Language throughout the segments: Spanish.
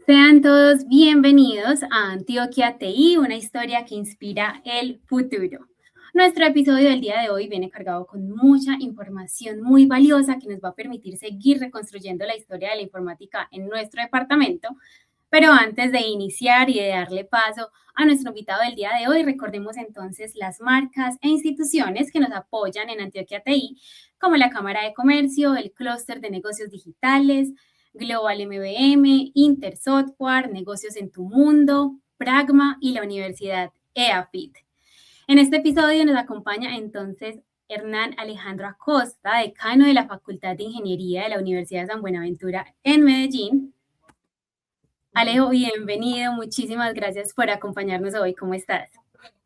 Sean todos bienvenidos a Antioquia TI, una historia que inspira el futuro. Nuestro episodio del día de hoy viene cargado con mucha información muy valiosa que nos va a permitir seguir reconstruyendo la historia de la informática en nuestro departamento. Pero antes de iniciar y de darle paso a nuestro invitado del día de hoy, recordemos entonces las marcas e instituciones que nos apoyan en Antioquia TI, como la Cámara de Comercio, el Clúster de Negocios Digitales, Global MBM, Intersoftware, Negocios en tu Mundo, Pragma y la Universidad EAFIT. En este episodio nos acompaña entonces Hernán Alejandro Acosta, decano de la Facultad de Ingeniería de la Universidad de San Buenaventura en Medellín. Alejo, bienvenido, muchísimas gracias por acompañarnos hoy. ¿Cómo estás?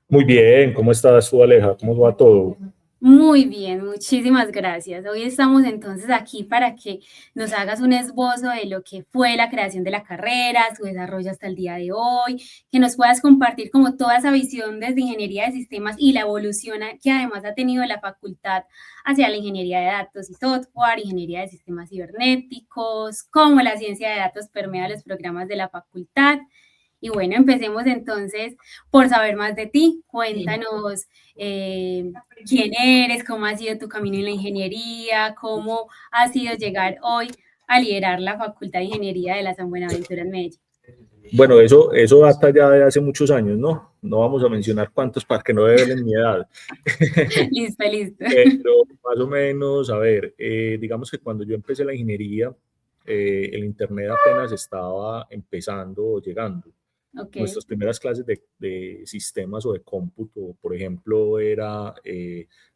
Muy bien, ¿cómo estás tú, Aleja? ¿Cómo va todo? Muy bien, muchísimas gracias. Hoy estamos entonces aquí para que nos hagas un esbozo de lo que fue la creación de la carrera, su desarrollo hasta el día de hoy, que nos puedas compartir como toda esa visión desde ingeniería de sistemas y la evolución que además ha tenido la facultad hacia la ingeniería de datos y software, ingeniería de sistemas cibernéticos, cómo la ciencia de datos permea los programas de la facultad. Y bueno, empecemos entonces por saber más de ti. Cuéntanos quién eres, cómo ha sido tu camino en la ingeniería, cómo ha sido llegar hoy a liderar la Facultad de Ingeniería de la San Buenaventura en Medellín. Bueno, eso data ya de hace muchos años, ¿no? No vamos a mencionar cuántos para que no develen mi edad. Listo. Pero más o menos, a ver, digamos que cuando yo empecé la ingeniería, el Internet apenas estaba empezando o llegando. Okay. Nuestras primeras clases de sistemas o de cómputo, por ejemplo, era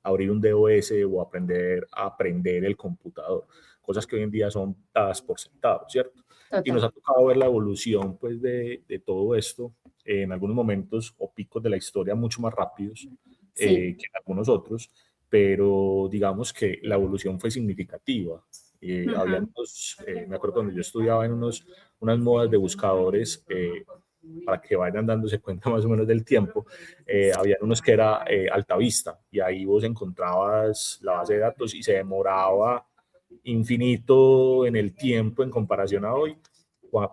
abrir un DOS o aprender a aprender el computador, cosas que hoy en día son dadas por sentado, ¿cierto? Total. Y nos ha tocado ver la evolución pues, de todo esto, en algunos momentos o picos de la historia mucho más rápidos que en algunos otros, pero digamos que la evolución fue significativa. Había me acuerdo cuando yo estudiaba en unas modas de buscadores, para que vayan dándose cuenta más o menos del tiempo, había unos que era Altavista, y ahí vos encontrabas la base de datos y se demoraba infinito en el tiempo en comparación a hoy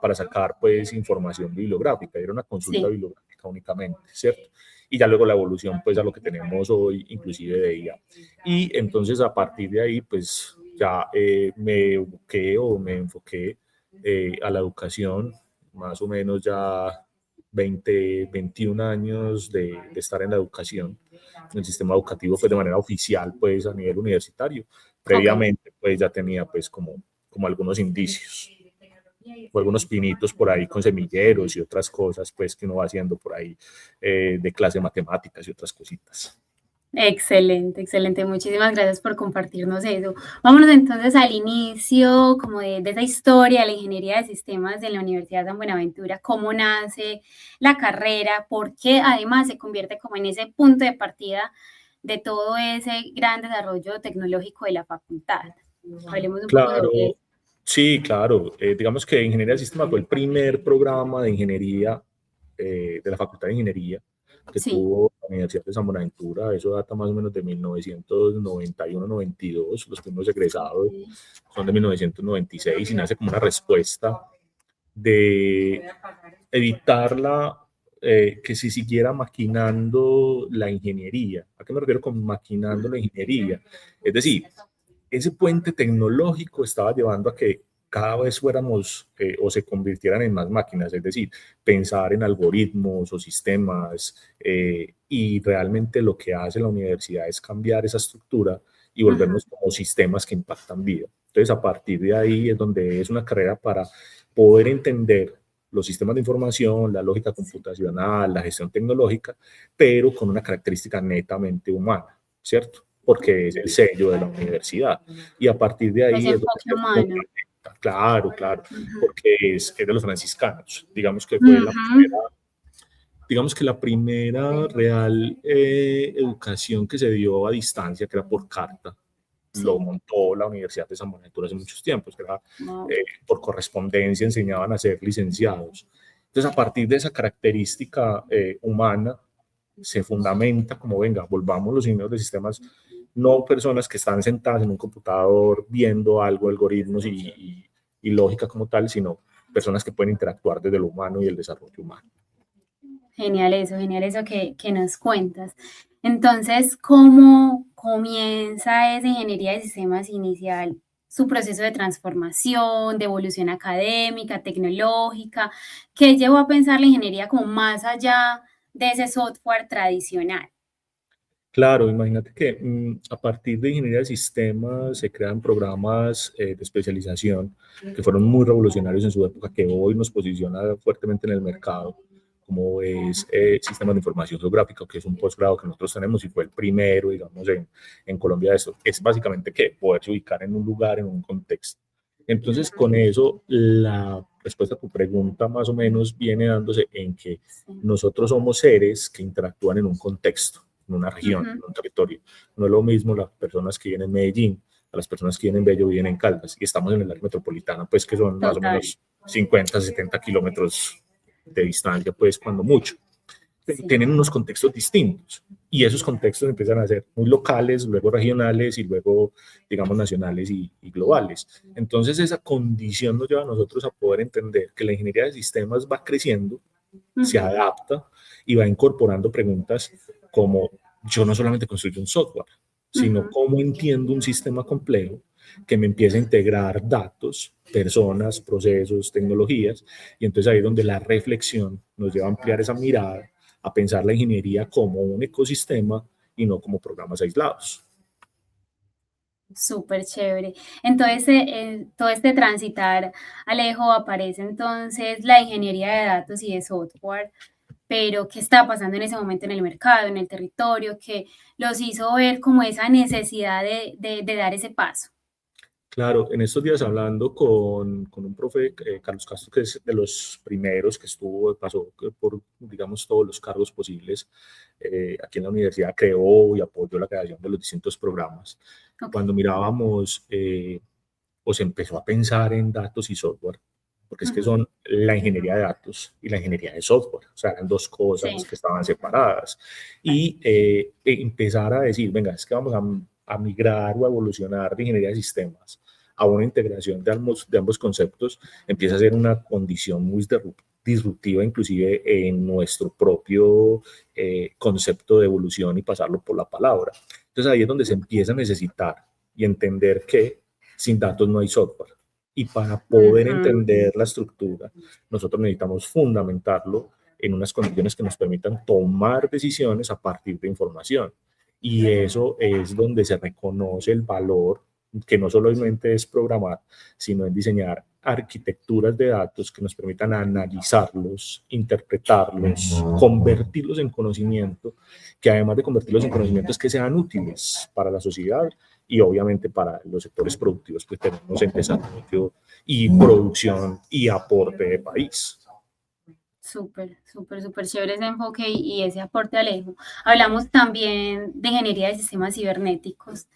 para sacar pues información bibliográfica, era una consulta bibliográfica únicamente, ¿cierto? Y ya luego la evolución pues a lo que tenemos hoy, inclusive de IA. Y entonces a partir de ahí pues ya me enfoqué a la educación, más o menos ya 20, 21 años de estar en la educación, en el sistema educativo, pues de manera oficial, pues a nivel universitario. Previamente, pues ya tenía pues como algunos indicios, o algunos pinitos por ahí con semilleros y otras cosas, pues que uno va haciendo por ahí de clase de matemáticas y otras cositas. Excelente. Muchísimas gracias por compartirnos eso. Vámonos entonces al inicio como de esa historia de la ingeniería de sistemas de la Universidad de San Buenaventura, cómo nace la carrera, por qué además se convierte como en ese punto de partida de todo ese gran desarrollo tecnológico de la facultad. Hablemos un poco sobre eso. Sí, claro. Digamos que Ingeniería de Sistemas fue el primer programa de ingeniería de la Facultad de Ingeniería que tuvo la Universidad de San Buenaventura. Eso data más o menos de 1991-92. Los primeros egresados son de 1996 y nace como una respuesta de evitar que se siguiera maquinando la ingeniería. ¿A qué me refiero con maquinando la ingeniería? Es decir, ese puente tecnológico estaba llevando a que cada vez fuéramos o se convirtieran en más máquinas, es decir, pensar en algoritmos o sistemas, y realmente lo que hace la universidad es cambiar esa estructura y volvernos como sistemas que impactan vida. Entonces, a partir de ahí es donde es una carrera para poder entender los sistemas de información, la lógica computacional, la gestión tecnológica, pero con una característica netamente humana, ¿cierto? Porque es el sello de la universidad. Y a partir de ahí es donde claro, porque es de los franciscanos. Digamos que fue la primera real educación que se dio a distancia, que era por carta. Lo montó la Universidad de San Buenaventura hace muchos tiempos, que era por correspondencia, enseñaban a ser licenciados. Entonces, a partir de esa característica humana, se fundamenta como, venga, volvamos los ingenieros de sistemas, no personas que están sentadas en un computador viendo algo, algoritmos y lógica como tal, sino personas que pueden interactuar desde lo humano y el desarrollo humano. Genial eso que nos cuentas. Entonces, ¿cómo comienza esa ingeniería de sistemas inicial? Su proceso de transformación, de evolución académica, tecnológica, ¿qué llevó a pensar la ingeniería como más allá de ese software tradicional? Claro, imagínate que a partir de ingeniería de sistemas se crean programas de especialización que fueron muy revolucionarios en su época, que hoy nos posiciona fuertemente en el mercado, como es Sistemas de Información Geográfica, que es un posgrado que nosotros tenemos y fue el primero, digamos, en Colombia de esto. Es básicamente que poderse ubicar en un lugar, en un contexto. Entonces, con eso, la respuesta a tu pregunta más o menos viene dándose en que Sí. nosotros somos seres que interactúan en un contexto, en una región, Ujú, en un territorio. No es lo mismo las personas que viven en Medellín a las personas que viven en Bello, viven en Caldas, y estamos en el área metropolitana, pues que son más o total, menos 50, 70 kilómetros de distancia, pues cuando mucho. sí. Tienen unos contextos distintos y esos contextos empiezan a ser muy locales, luego regionales y luego, digamos, nacionales y globales. Entonces esa condición nos lleva a nosotros a poder entender que la ingeniería de sistemas va creciendo, se Ujú, adapta y va incorporando preguntas como yo no solamente construyo un software, sino ujú. cómo entiendo un sistema complejo que me empieza a integrar datos, personas, procesos, tecnologías, y entonces ahí es donde la reflexión nos lleva a ampliar esa mirada, a pensar la ingeniería como un ecosistema y no como programas aislados. Súper chévere. Entonces, todo este transitar, Alejo, aparece entonces la ingeniería de datos y de software, pero ¿qué está pasando en ese momento en el mercado, en el territorio, que los hizo ver como esa necesidad de dar ese paso? Claro, en estos días hablando con un profe, Carlos Castro, que es de los primeros que estuvo, pasó por, digamos, todos los cargos posibles aquí en la universidad, creó y apoyó la creación de los distintos programas. Ok, Cuando mirábamos, o se empezó a pensar en datos y software, porque es que ujú, son la ingeniería de datos y la ingeniería de software, o sea, eran dos cosas sí, que estaban separadas. Y empezar a decir, venga, es que vamos a migrar o a evolucionar de ingeniería de sistemas a una integración de ambos conceptos, empieza a ser una condición muy disruptiva, inclusive en nuestro propio concepto de evolución y pasarlo por la palabra. Entonces ahí es donde se empieza a necesitar y entender que sin datos no hay software. Y para poder ujú, entender la estructura, nosotros necesitamos fundamentarlo en unas condiciones que nos permitan tomar decisiones a partir de información. Y eso es donde se reconoce el valor que no solamente es programar, sino en diseñar arquitecturas de datos que nos permitan analizarlos, interpretarlos, convertirlos en conocimiento, que además de convertirlos en conocimientos que sean útiles para la sociedad y obviamente para los sectores productivos que tenemos en desarrollo y producción y aporte de país. súper chévere ese enfoque y ese aporte, Alejo. Hablamos también de ingeniería de sistemas cibernéticos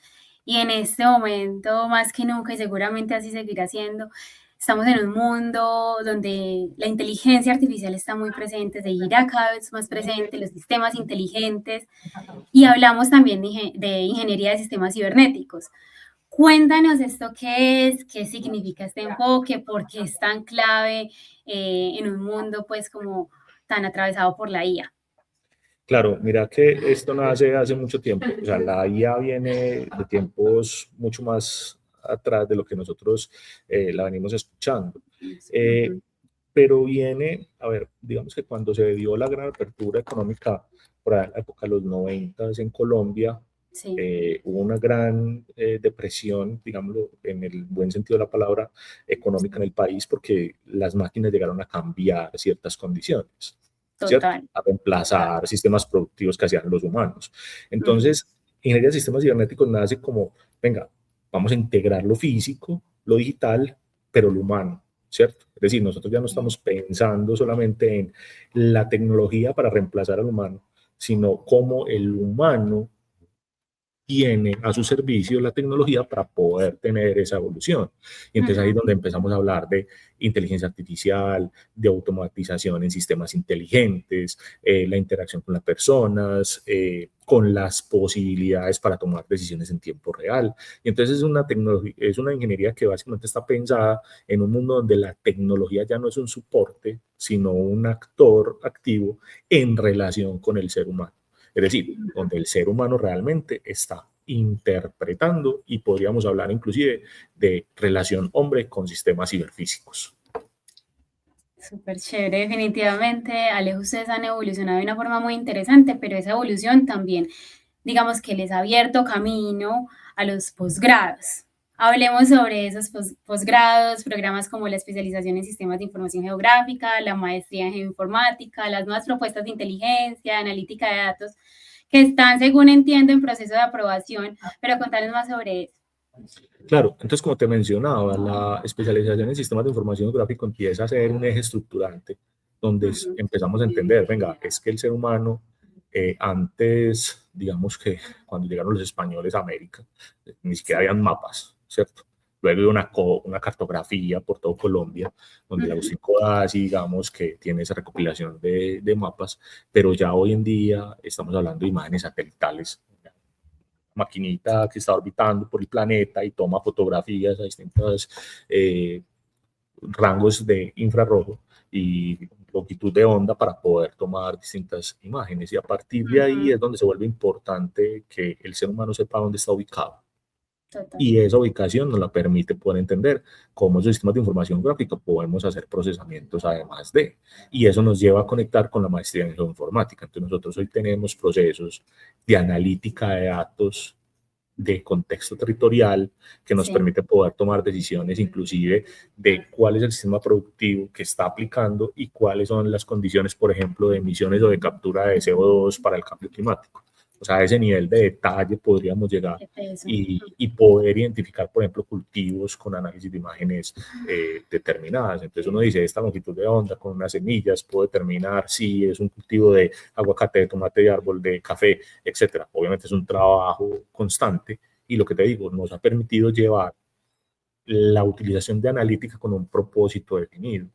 y en este momento, más que nunca, y seguramente así seguirá siendo, estamos en un mundo donde la inteligencia artificial está muy presente, seguirá cada vez más presente, los sistemas inteligentes, y hablamos también de ingeniería de sistemas cibernéticos. Cuéntanos esto qué significa este enfoque, por qué es tan clave en un mundo pues como tan atravesado por la IA. Claro, mira que esto nace hace mucho tiempo, o sea, la IA viene de tiempos mucho más atrás de lo que nosotros la venimos escuchando. Eh, Ujú, pero viene, a ver, digamos que cuando se dio la gran apertura económica, por ahí en la época de los 90 en Colombia, sí, hubo una gran depresión, digámoslo en el buen sentido de la palabra, económica en el país porque las máquinas llegaron a cambiar ciertas condiciones, ¿cierto? total, A total. reemplazar sistemas productivos que hacían los humanos. Ujú, Entonces, ingeniería de sistemas cibernéticos nace como, venga, vamos a integrar lo físico, lo digital, pero lo humano, ¿cierto? Es decir, nosotros ya no estamos pensando solamente en la tecnología para reemplazar al humano, sino cómo el humano tiene a su servicio la tecnología para poder tener esa evolución. Y entonces ahí es donde empezamos a hablar de inteligencia artificial, de automatización en sistemas inteligentes, la interacción con las personas, con las posibilidades para tomar decisiones en tiempo real. Y entonces es una tecnología, es una ingeniería que básicamente está pensada en un mundo donde la tecnología ya no es un soporte, sino un actor activo en relación con el ser humano. Es decir, donde el ser humano realmente está interpretando y podríamos hablar inclusive de relación hombre con sistemas ciberfísicos. Súper chévere, definitivamente, Alejo, ustedes han evolucionado de una forma muy interesante, pero esa evolución también, digamos que les ha abierto camino a los posgrados. Hablemos sobre esos posgrados, programas como la especialización en sistemas de información geográfica, la maestría en geoinformática, las nuevas propuestas de inteligencia, analítica de datos, que están, según entiendo, en proceso de aprobación, pero contanos más sobre eso. Claro, entonces como te mencionaba, la especialización en sistemas de información geográfica empieza a ser un eje estructurante, donde empezamos a entender, venga, es que el ser humano, antes, digamos que cuando llegaron los españoles a América, ni siquiera habían mapas, ¿cierto? Luego hay una cartografía por todo Colombia, donde la Agustín Codazzi, digamos, que tiene esa recopilación de mapas, pero ya hoy en día estamos hablando de imágenes satelitales, maquinita que está orbitando por el planeta y toma fotografías a distintos rangos de infrarrojo y longitud de onda para poder tomar distintas imágenes. Y a partir de ahí es donde se vuelve importante que el ser humano sepa dónde está ubicado. Total. Y esa ubicación nos la permite poder entender cómo esos sistemas de información gráfica podemos hacer procesamientos además de. Y eso nos lleva a conectar con la maestría en geoinformática. Entonces nosotros hoy tenemos procesos de analítica de datos de contexto territorial que nos permite poder tomar decisiones inclusive de cuál es el sistema productivo que está aplicando y cuáles son las condiciones, por ejemplo, de emisiones o de captura de CO2 para el cambio climático. O sea, a ese nivel de detalle podríamos llegar y poder identificar, por ejemplo, cultivos con análisis de imágenes determinadas. Entonces uno dice, esta longitud de onda con unas semillas puedo determinar si es un cultivo de aguacate, de tomate, de árbol, de café, etcétera. Obviamente es un trabajo constante y lo que te digo, nos ha permitido llevar la utilización de analítica con un propósito definido.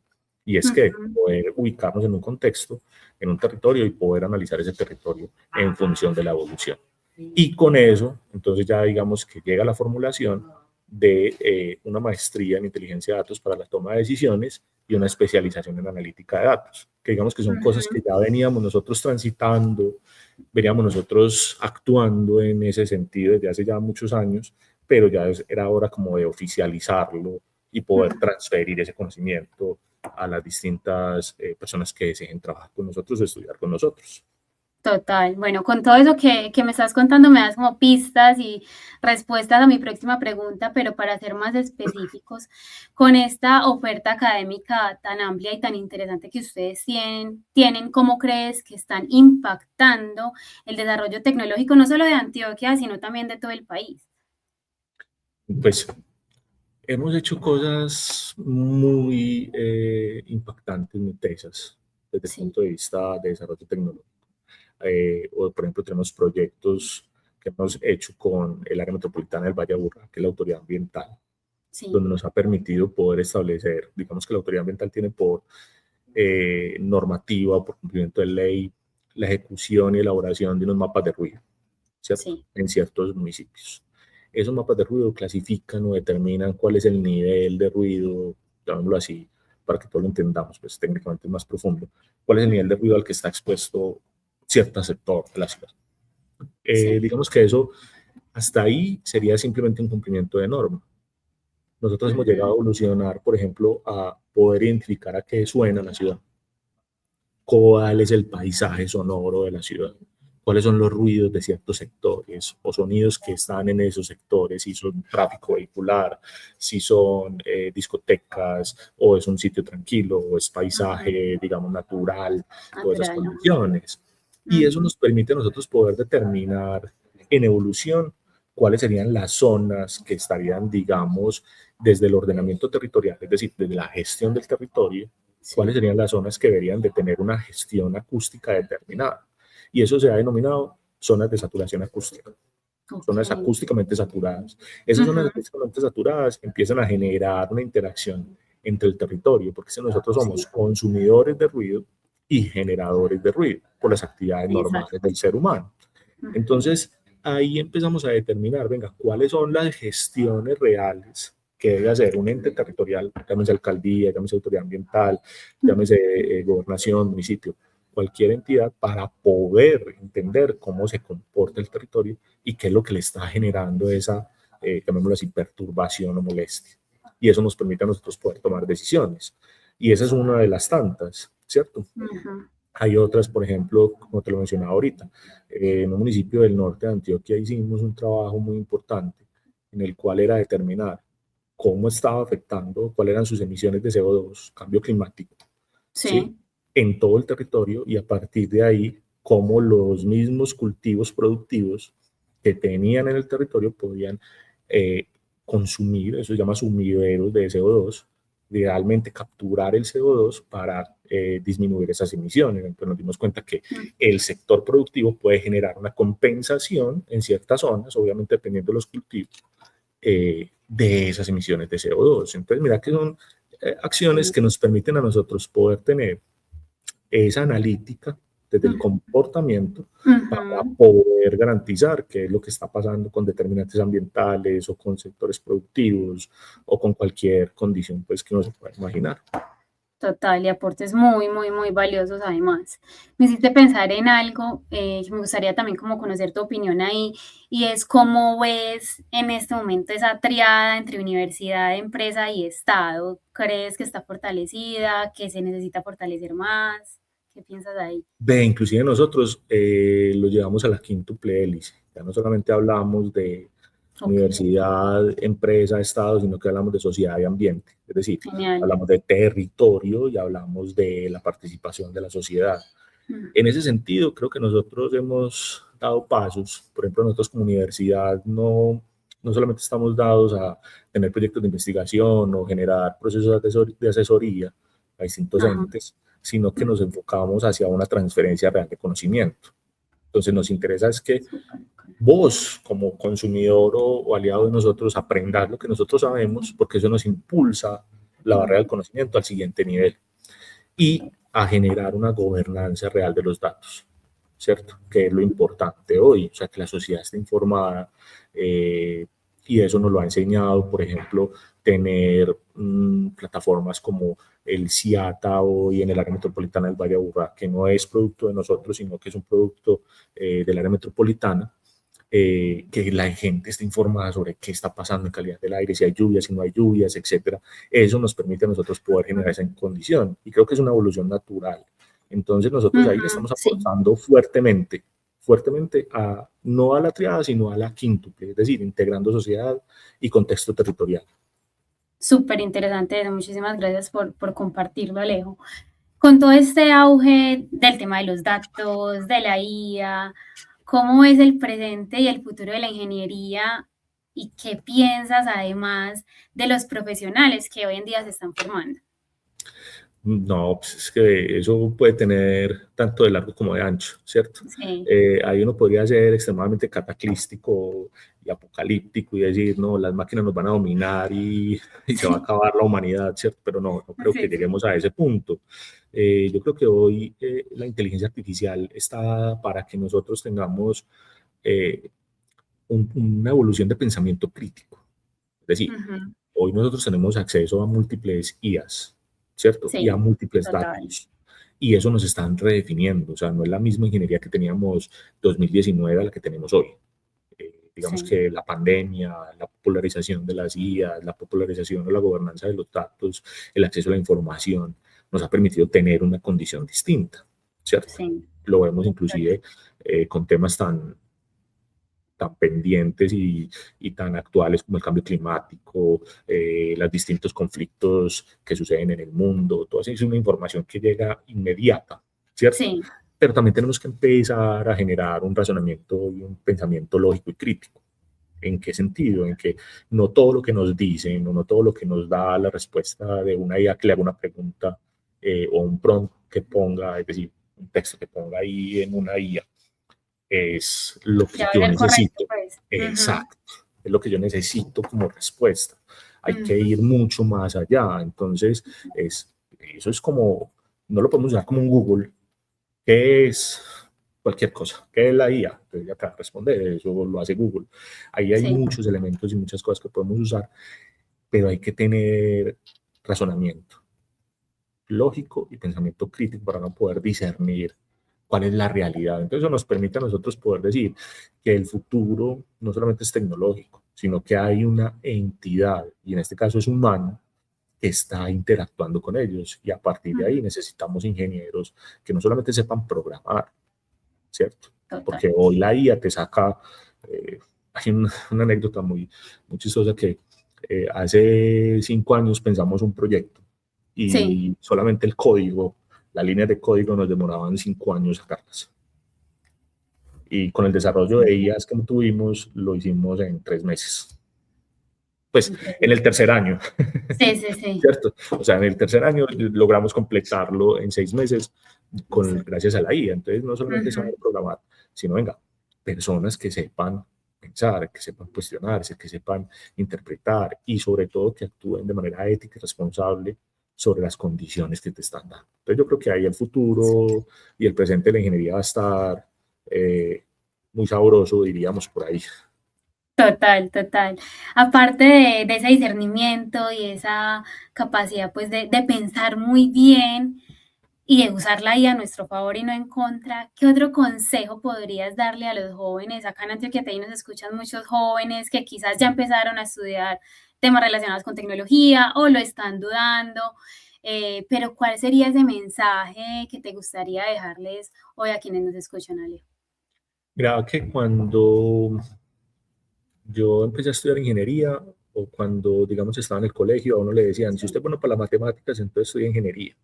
Y es que poder ubicarnos en un contexto, en un territorio y poder analizar ese territorio en función de la evolución. Y con eso, entonces ya digamos que llega la formulación de una maestría en inteligencia de datos para la toma de decisiones y una especialización en analítica de datos, que digamos que son cosas que ya veníamos nosotros transitando, veníamos nosotros actuando en ese sentido desde hace ya muchos años, pero ya era hora como de oficializarlo y poder transferir ese conocimiento a las distintas personas que deseen trabajar con nosotros o estudiar con nosotros. Total. Bueno, con todo eso que me estás contando me das como pistas y respuestas a mi próxima pregunta, pero para ser más específicos, con esta oferta académica tan amplia y tan interesante que ustedes tienen, ¿cómo crees que están impactando el desarrollo tecnológico no solo de Antioquia, sino también de todo el país? Pues hemos hecho cosas muy impactantes, muy tesas, desde el punto de vista de desarrollo tecnológico. O, por ejemplo, tenemos proyectos que hemos hecho con el área metropolitana del Valle de Aburrá, que es la autoridad ambiental, donde nos ha permitido poder establecer, digamos que la autoridad ambiental tiene por normativa, por cumplimiento de ley, la ejecución y elaboración de unos mapas de ruido, ¿cierto? En ciertos municipios. Esos mapas de ruido clasifican o determinan cuál es el nivel de ruido, llamémoslo así, para que todos lo entendamos, pues técnicamente es más profundo, cuál es el nivel de ruido al que está expuesto cierto sector de la ciudad. Digamos que eso, hasta ahí sería simplemente un cumplimiento de norma. Nosotros hemos llegado a evolucionar, por ejemplo, a poder identificar a qué suena la ciudad, cuál es el paisaje sonoro de la ciudad, cuáles son los ruidos de ciertos sectores o sonidos que están en esos sectores, si son tráfico vehicular, si son discotecas o es un sitio tranquilo o es paisaje, digamos, natural, todas esas condiciones. Y eso nos permite a nosotros poder determinar en evolución cuáles serían las zonas que estarían, digamos, desde el ordenamiento territorial, es decir, desde la gestión del territorio, cuáles serían las zonas que deberían de tener una gestión acústica determinada. Y eso se ha denominado zonas de saturación acústica. Ok. zonas acústicamente saturadas. Esas zonas Ujú. acústicamente saturadas empiezan a generar una interacción entre el territorio, porque si nosotros somos Sí, consumidores de ruido y generadores de ruido por las actividades normales exacto. del ser humano. Ujú. Entonces, ahí empezamos a determinar, venga, cuáles son las gestiones reales que debe hacer un ente territorial, llámese alcaldía, llámese autoridad ambiental, llámese gobernación, municipio, cualquier entidad, para poder entender cómo se comporta el territorio y qué es lo que le está generando esa, llamémoslo así, perturbación o molestia. Y eso nos permite a nosotros poder tomar decisiones. Y esa es una de las tantas, ¿cierto? Ujú. Hay otras, por ejemplo, como te lo mencionaba ahorita, en un municipio del norte de Antioquia hicimos un trabajo muy importante en el cual era determinar cómo estaba afectando, cuáles eran sus emisiones de CO2, cambio climático, ¿sí? Sí. En todo el territorio y a partir de ahí, cómo los mismos cultivos productivos que tenían en el territorio podían eh, consumir, eso se llama sumideros de CO2, realmente capturar el CO2 para disminuir esas emisiones. Entonces nos dimos cuenta que Mm. el sector productivo puede generar una compensación en ciertas zonas, obviamente dependiendo de los cultivos, de esas emisiones de CO2. Entonces mira que son acciones Sí. que nos permiten a nosotros poder tener esa analítica desde el Mm. comportamiento para Ujú. poder garantizar qué es lo que está pasando con determinantes ambientales o con sectores productivos o con cualquier condición pues, que uno se pueda imaginar. Total, y aportes muy, muy, muy valiosos además. Me hiciste pensar en algo, que me gustaría también como conocer tu opinión ahí, y es cómo ves en este momento esa triada entre universidad, empresa y Estado. ¿Crees que está fortalecida, que se necesita fortalecer más? ¿Qué piensas ahí? Ve, inclusive nosotros lo llevamos a la quíntuple hélice. Ya no solamente hablamos de Ok, universidad, empresa, Estado, sino que hablamos de sociedad y ambiente. Es decir, genial. hablamos de territorio y hablamos de la participación de la sociedad. En Ujú. ese sentido, creo que nosotros hemos dado pasos. Por ejemplo, nosotros como universidad no solamente estamos dados a tener proyectos de investigación o generar procesos de asesoría a distintos Ajá. entes, sino que nos enfocamos hacia una transferencia real de conocimiento. Entonces, nos interesa es que Súper, ok. vos, como consumidor o aliado de nosotros, aprendas lo que nosotros sabemos, porque eso nos impulsa la barrera del Ujú. conocimiento al siguiente nivel y a generar una gobernanza real de los datos, ¿cierto? Que es lo importante hoy, o sea, que la sociedad esté informada y eso nos lo ha enseñado, por ejemplo, tener plataformas como el CIATA hoy en el área metropolitana del Valle de Aburrá, que no es producto de nosotros, sino que es un producto del área metropolitana, que la gente esté informada sobre qué está pasando en calidad del aire, si hay lluvias, si no hay lluvias, etcétera. Eso nos permite a nosotros poder generar esa condición y creo que es una evolución natural. Entonces nosotros ahí le Ujú. estamos Sí. aportando fuertemente, fuertemente a, no a la triada, sino a la quíntuple, es decir, integrando sociedad y contexto territorial. Súper interesante eso. Muchísimas gracias por compartirlo, Alejo. Con todo este auge del tema de los datos, de la IA, ¿cómo es el presente y el futuro de la ingeniería? ¿Y qué piensas además de los profesionales que hoy en día se están formando? No, pues es que eso puede tener tanto de largo como de ancho, ¿cierto? Sí, Ahí uno podría ser extremadamente cataclístico y apocalíptico y decir, no, las máquinas nos van a dominar y se va a sí, acabar la humanidad, ¿cierto? Pero no, no creo que sí, sí. lleguemos a ese punto. Yo creo que hoy la inteligencia artificial está para que nosotros tengamos eh, una evolución de pensamiento crítico. Es decir, Ujú. hoy nosotros tenemos acceso a múltiples IAs, ¿cierto? Y a Sí, múltiples total. datos. Y eso nos están redefiniendo. O sea, no es la misma ingeniería que teníamos 2019 a la que tenemos hoy. Digamos Sí, que la pandemia, la popularización de las IAs, la popularización de la gobernanza de los datos, el acceso a la información, nos ha permitido tener una condición distinta, ¿cierto? sí, Lo vemos total. inclusive con temas tan pendientes y tan actuales como el cambio climático, los distintos conflictos que suceden en el mundo, toda esa es una información que llega inmediata, ¿cierto? Sí, Pero también tenemos que empezar a generar un razonamiento y un pensamiento lógico y crítico. ¿En qué sentido? En que no todo lo que nos dicen o no todo lo que nos da la respuesta de una IA que le haga una pregunta o un prompt que ponga, es decir, un texto que ponga ahí en una IA, es lo que Ya yo era el correcto, necesito. pues. Exacto, es lo que yo necesito como respuesta. Hay que ir mucho más allá. Entonces, eso es como, no lo podemos usar como un Google, que es cualquier cosa, que es la IA. Entonces, acá responde, eso lo hace Google. Ahí hay Sí. muchos elementos y muchas cosas que podemos usar, pero hay que tener razonamiento lógico y pensamiento crítico para no poder discernir cuál es la realidad. Entonces eso nos permite a nosotros poder decir que el futuro no solamente es tecnológico, sino que hay una entidad, y en este caso es humano, que está interactuando con ellos. Y a partir de ahí necesitamos ingenieros que no solamente sepan programar, ¿cierto? Total. Porque hoy la IA te saca, hay una anécdota muy chistosa que hace 5 años pensamos un proyecto Sí. y solamente el código, las líneas de código nos demoraban 5 años sacarlas. Y con el desarrollo de IAs que tuvimos, lo hicimos en 3 meses. Pues en el Increíble. tercer año, Sí, sí, sí. ¿cierto? O sea, en el tercer año logramos completarlo en 6 meses gracias a la IA. Entonces, no solamente saber programar, sino, venga, personas que sepan pensar, que sepan cuestionarse, que sepan interpretar y sobre todo que actúen de manera ética y responsable sobre las condiciones que te están dando. Entonces, yo creo que ahí el futuro y el presente de la ingeniería va a estar muy sabroso, diríamos, por ahí. Total, total. Aparte de ese discernimiento y esa capacidad, pues, de pensar muy bien y de usar la IA a nuestro favor y no en contra, ¿qué otro consejo podrías darle a los jóvenes? Acá en Antioquia ahí nos escuchan muchos jóvenes que quizás ya empezaron a estudiar temas relacionados con tecnología o lo están dudando, pero ¿cuál sería ese mensaje que te gustaría dejarles hoy a quienes nos escuchan, Ale? Mira que cuando yo empecé a estudiar ingeniería o cuando, digamos, estaba en el colegio, a uno le decían, si usted es bueno para las matemáticas, entonces estudia ingeniería.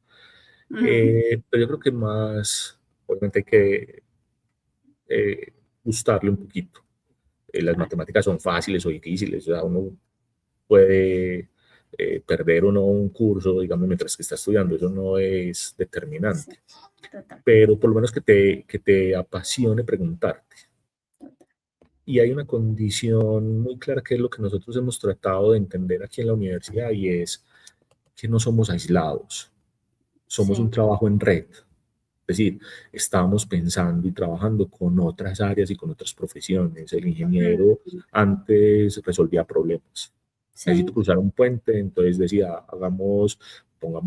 Ujú. Pero yo creo que más, obviamente hay que gustarle un poquito. Las Claro, matemáticas son fáciles o difíciles, o sea, uno puede perder o no un curso, digamos, mientras que está estudiando, eso no es sí, determinante, total, pero por lo menos que te apasione preguntarte. Y hay una condición muy clara que es lo que nosotros hemos tratado de entender aquí en la universidad y es que no somos aislados, somos un sí. trabajo en red. Es decir, estamos pensando y trabajando con otras áreas y con otras profesiones. El ingeniero Ujú. antes resolvía problemas. Necesito Sí, cruzar un puente, entonces decía, pongamos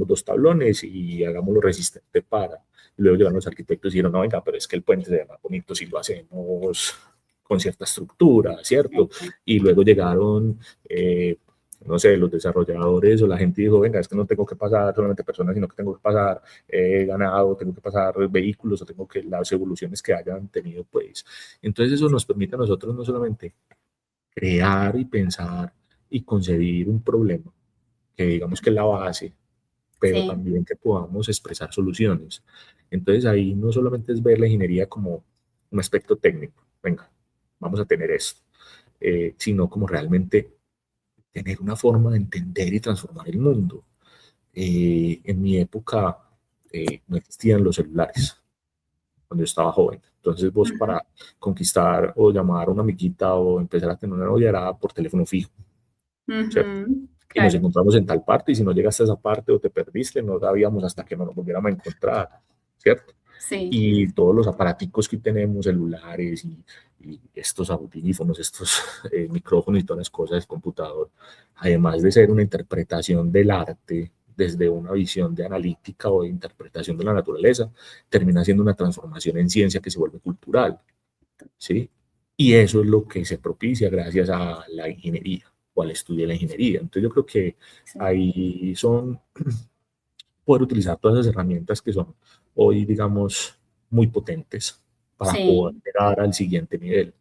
2 tablones y hagámoslo resistente para. Y luego llegaron los arquitectos y dijeron, no, venga, pero es que el puente se ve más bonito si lo hacemos con cierta estructura, ¿cierto? sí, Y luego llegaron, no sé, los desarrolladores o la gente dijo, venga, es que no tengo que pasar solamente personas, sino que tengo que pasar ganado, tengo que pasar vehículos o tengo que las evoluciones que hayan tenido, pues. Entonces eso nos permite a nosotros no solamente crear y pensar y concebir un problema, que digamos que es la base, pero sí, también que podamos expresar soluciones. Entonces ahí no solamente es ver la ingeniería como un aspecto técnico, venga, vamos a tener esto, sino como realmente tener una forma de entender y transformar el mundo. En mi época no existían los celulares cuando yo estaba joven. Entonces vos ujú, para conquistar o llamar a una amiguita o empezar a tener una novia era por teléfono fijo, ¿cierto? ujú, Y nos claro, encontramos en tal parte y si no llegaste a esa parte o te perdiste, no sabíamos hasta que no nos volviéramos a encontrar, ¿cierto? sí, Y todos los aparaticos que tenemos, celulares y estos audífonos, estos micrófonos y todas las cosas del computador, además de ser una interpretación del arte desde una visión de analítica o de interpretación de la naturaleza, termina siendo una transformación en ciencia que se vuelve cultural, ¿sí? Y eso es lo que se propicia gracias a la ingeniería o al estudio de la ingeniería. Entonces yo creo que sí, ahí son poder utilizar todas esas herramientas que son hoy, digamos, muy potentes para poder sí, llegar al siguiente nivel.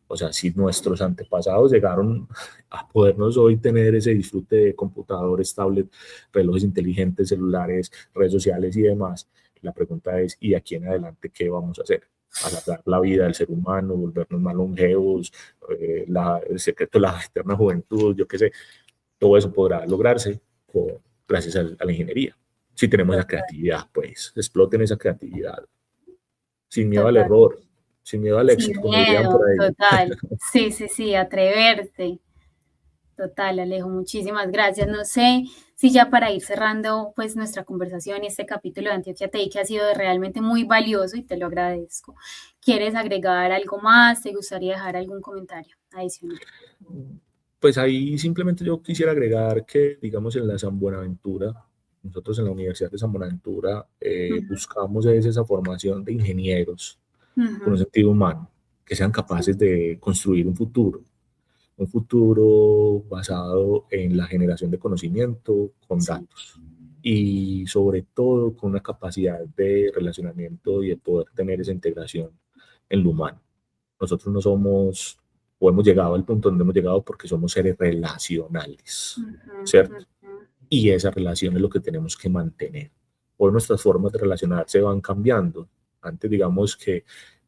O sea, si nuestros antepasados llegaron a podernos hoy tener ese disfrute de computadores, tablets, relojes inteligentes, celulares, redes sociales y demás, la pregunta es, ¿y de aquí en adelante qué vamos a hacer? Alargar la vida del ser humano, volvernos más longevos, el secreto de la eterna juventud, yo qué sé, todo eso podrá lograrse gracias a la ingeniería. Si tenemos esa total, creatividad, pues exploten esa creatividad, sin miedo al total. error. sin miedo al Sin éxito, como dirían por miedo, ahí. total. Sí, sí, sí, atreverse. Total, Alejo, muchísimas gracias. No sé si ya para ir cerrando pues nuestra conversación y este capítulo de Antioquia TI que ha sido realmente muy valioso y te lo agradezco. ¿Quieres agregar algo más? ¿Te gustaría dejar algún comentario adicional? Pues ahí simplemente yo quisiera agregar que, digamos, en la San Buenaventura, nosotros en la Universidad de San Buenaventura Ujú, buscamos es esa formación de ingenieros con un ujú, sentido humano, que sean sí, capaces de construir un futuro basado en la generación de conocimiento con sí. datos y sobre todo con una capacidad de relacionamiento y de poder tener esa integración en lo humano. Nosotros no somos, o hemos llegado al punto donde hemos llegado porque somos seres relacionales, Ujú, ¿cierto? ujú, Y esa relación es lo que tenemos que mantener. Hoy nuestras formas de relacionarse van cambiando. Antes, digamos que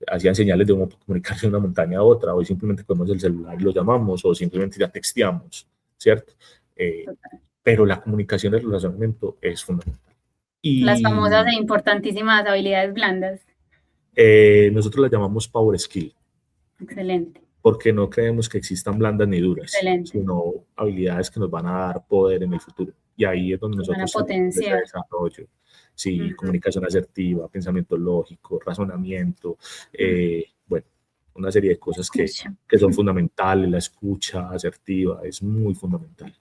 hacían señales de cómo comunicarse de una montaña a otra, hoy simplemente cogemos el celular y lo llamamos o simplemente ya texteamos, ¿cierto? Eh, total. pero la comunicación y el relacionamiento es fundamental. Las famosas Y e importantísimas habilidades blandas. nosotros la llamamos Power Skill, Excelente, porque no creemos que existan blandas ni duras, excelente. sino habilidades que nos van a dar poder en el futuro. Y ahí es donde Que van a nosotros tenemos ese potenciar. desarrollo. Sí, Ujú, comunicación asertiva, pensamiento lógico, razonamiento, ujú. bueno, una serie de cosas Escucha. que son fundamentales. La escucha asertiva es muy fundamental.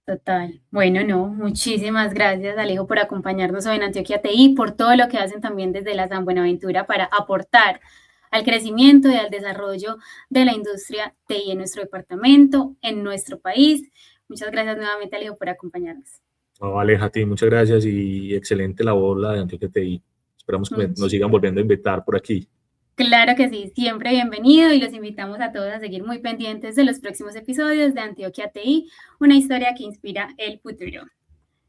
Total. Bueno, no, muchísimas gracias, Alejo, por acompañarnos hoy en Antioquia TI, por todo lo que hacen también desde la San Buenaventura para aportar al crecimiento y al desarrollo de la industria TI en nuestro departamento, en nuestro país. Muchas gracias nuevamente, Alejo, por acompañarnos. No, Aleja, a ti, muchas gracias y excelente labor la de Antioquia TI. Esperamos que nos sigan Muchísimas. volviendo a invitar por aquí. Claro que sí, siempre bienvenido y los invitamos a todos a seguir muy pendientes de los próximos episodios de Antioquia TI, una historia que inspira el futuro.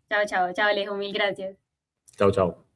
Chao, chao, chao, Alejo, mil gracias. Chao, chao.